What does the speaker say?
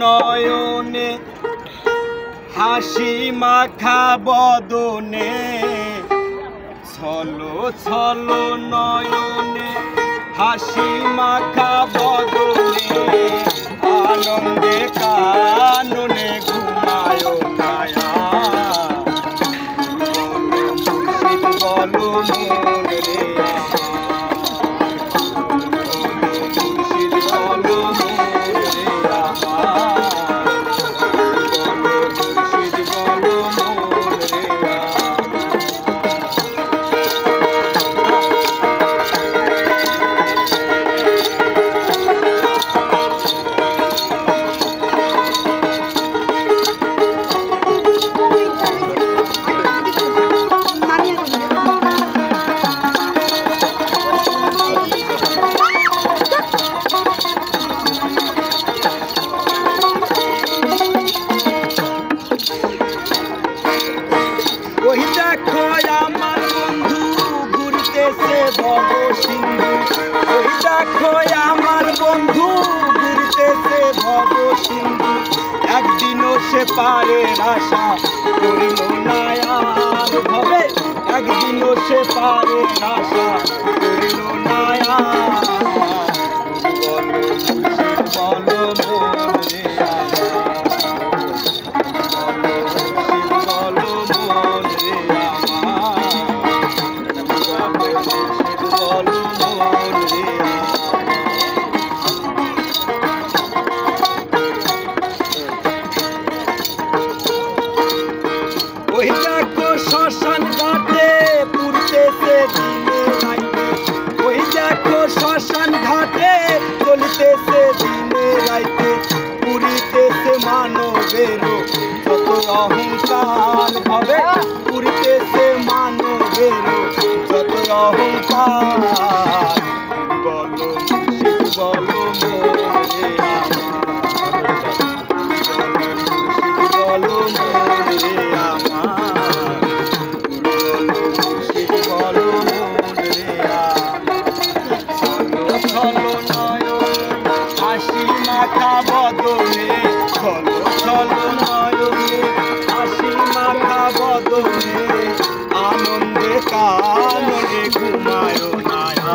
নয়নে হাসি মাখা বদনে ছলো ছলো নয়নে হাসি মাখা বদনে আনন্দে কাননে ঘুমায় মায়া মুর্শিদ বলো মন রে মুর্শিদ বলো মন রে ওই দেখো আমার বন্ধু ঘুরতেছে ভব সিন্ধু ওই দেখো আমার বন্ধু ঘুরতেছে ভব সিন্ধু একদিনও সে পারে আশা করিল না আর ভবে একদিনও সে পারে আশা করিল না বলো মন রে ওই দেখো শ্মশান ঘাটে পুরতেছে দিনে রাইতে ওই দেখো শ্মশান ঘাটে চলিতেছে দিনে রাইতে পুরিতেছে মানবের যত অহংকার ভাবে পুরিতেছে মানবের যত অহংকার বলো বলো মোরে বলো মোরে হাসি মাখা বদনে চলো চলো নয়নে হাসি মাখা বদনে আনন্দে কাননে ঘুমায় মায়া